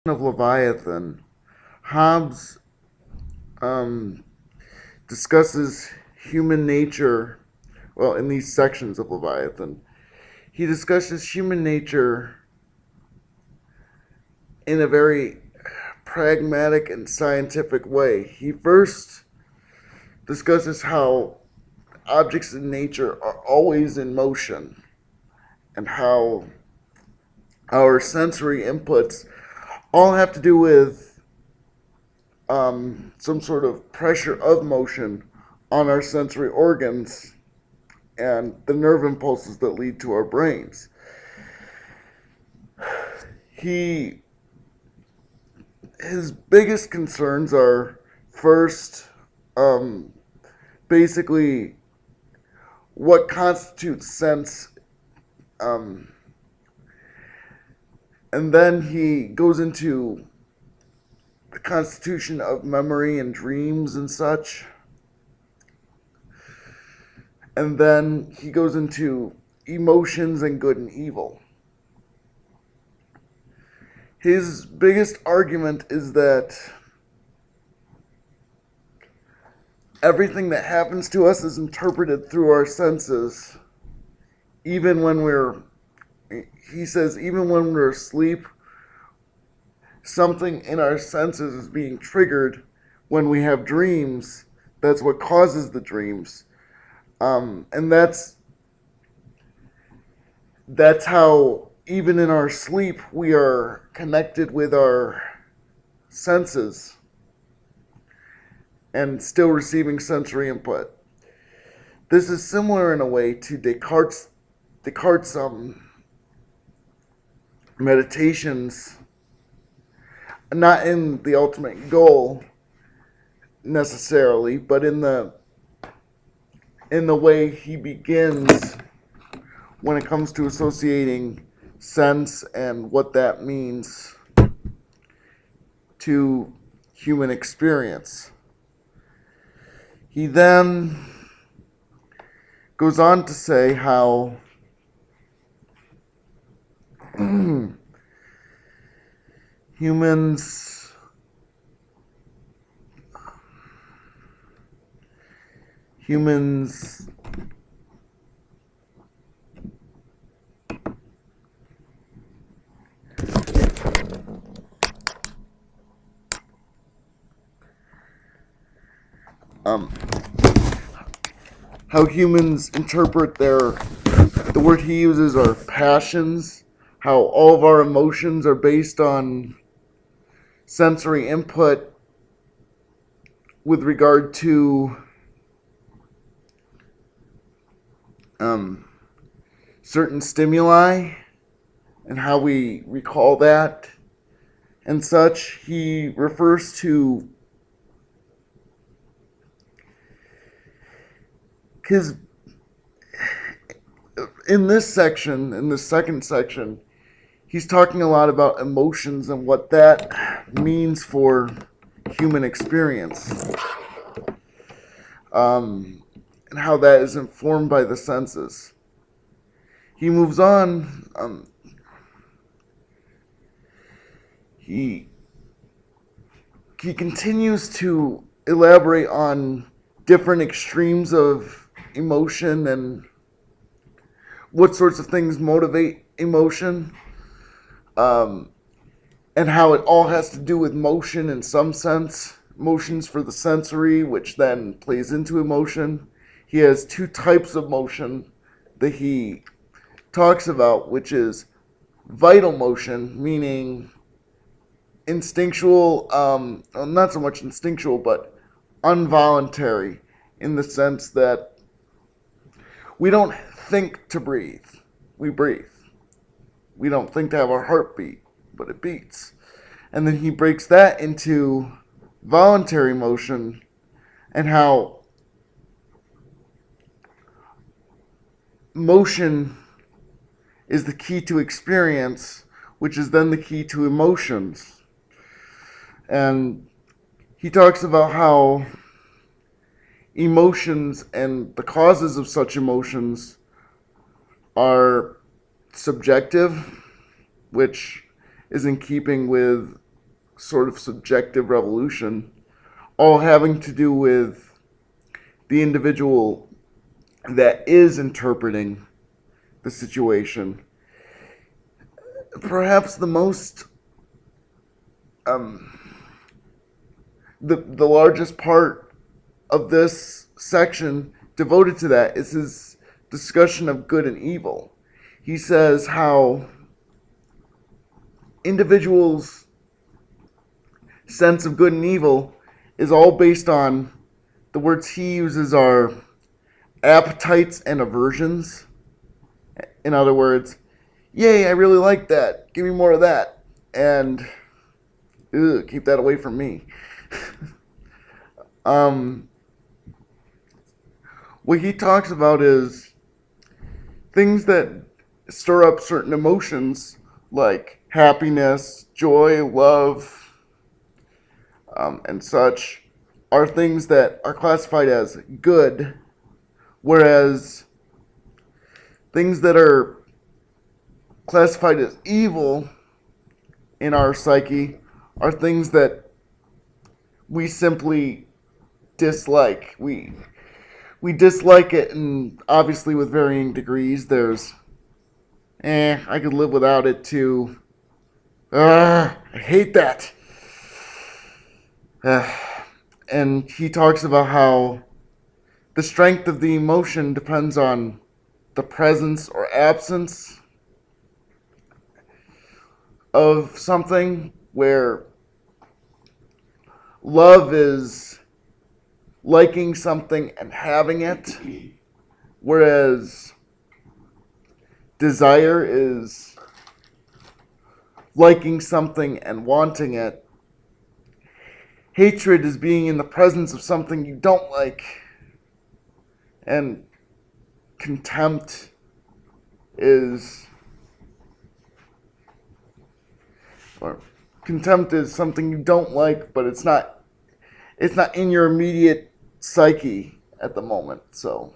of Leviathan, Hobbes um, discusses human nature. Well, in these sections of Leviathan, he discusses human nature in a very pragmatic and scientific way. He first discusses how objects in nature are always in motion and how our sensory inputs all have to do with some sort of pressure of motion on our sensory organs and the nerve impulses that lead to our brains. His biggest concerns are first, basically, what constitutes sense, um, and then he goes into the constitution of memory and dreams and such. And then he goes into emotions and good and evil. His biggest argument is that everything that happens to us is interpreted through our senses, even when he says, even when we're asleep, something in our senses is being triggered when we have dreams. That's what causes the dreams. And that's how, even in our sleep, we are connected with our senses and still receiving sensory input. This is similar in a way to Descartes' meditations, not in the ultimate goal necessarily, but in the way he begins when it comes to associating sense and what that means to human experience. He then goes on to say how humans how humans interpret the word he uses are passions, how all of our emotions are based on sensory input with regard to certain stimuli and how we recall that and such. He refers to his, in this second section, he's talking a lot about emotions and what that means for human experience. And how that is informed by the senses. He moves on. He continues to elaborate on different extremes of emotion and what sorts of things motivate emotion, and how it all has to do with motion in some sense. Motions for the sensory, which then plays into emotion. He has two types of motion that he talks about, which is vital motion, meaning instinctual, not so much instinctual, but involuntary, in the sense that we don't think to breathe. We breathe. We don't think to have our heart beat, but it beats. And then he breaks that into voluntary motion and how motion is the key to experience, which is then the key to emotions. And he talks about how emotions and the causes of such emotions are subjective, which is in keeping with sort of subjective revolution, all having to do with the individual that is interpreting the situation. Perhaps the most, the largest part of this section devoted to that is his discussion of good and evil. He says how individuals' sense of good and evil is all based on, the words he uses are appetites and aversions. In other words, yay, I really like that, give me more of that, and keep that away from me. What he talks about is things that stir up certain emotions like happiness, joy, love, and such are things that are classified as good, whereas things that are classified as evil in our psyche are things that we simply dislike. We dislike it, and obviously with varying degrees. There's I could live without it, to I hate that. And he talks about how the strength of the emotion depends on the presence or absence of something, where love is liking something and having it, whereas desire is liking something and wanting it. Hatred is being in the presence of something you don't like. And contempt is something you don't like, but it's not in your immediate psyche at the moment, so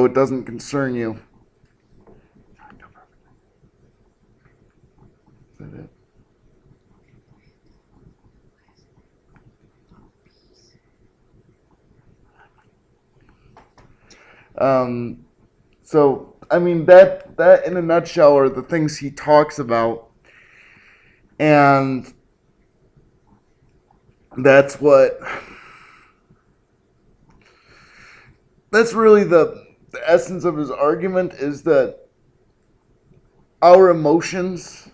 it doesn't concern you. Is that it? So I mean, that in a nutshell are the things he talks about, and that's really the essence of his argument, is that our emotions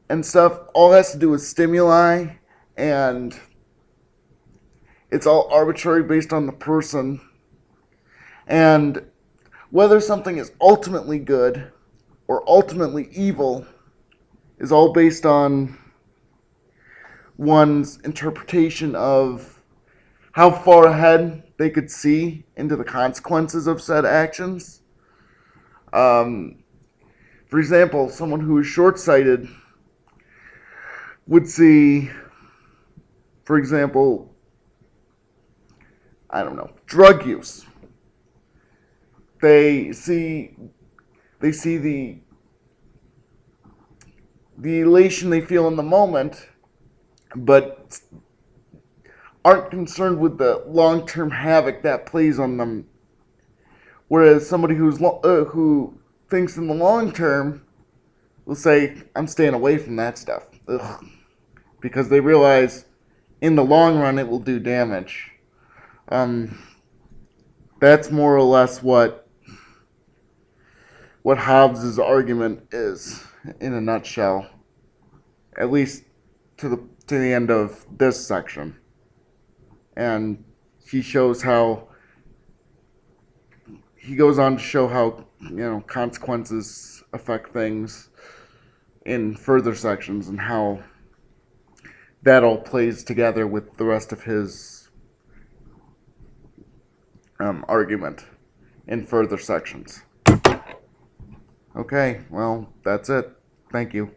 and stuff all has to do with stimuli, and it's all arbitrary based on the person. And whether something is ultimately good or ultimately evil is all based on one's interpretation of how far ahead they could see into the consequences of said actions. For example, someone who is short-sighted would see, for example, I don't know, drug use. They see the elation they feel in the moment, but aren't concerned with the long-term havoc that plays on them. Whereas somebody who thinks in the long term will say, "I'm staying away from that stuff," because they realize in the long run it will do damage. That's more or less what Hobbes' argument is in a nutshell, at least to the end of this section. And he goes on to show how consequences affect things in further sections, and how that all plays together with the rest of his argument in further sections. Okay, well, that's it. Thank you.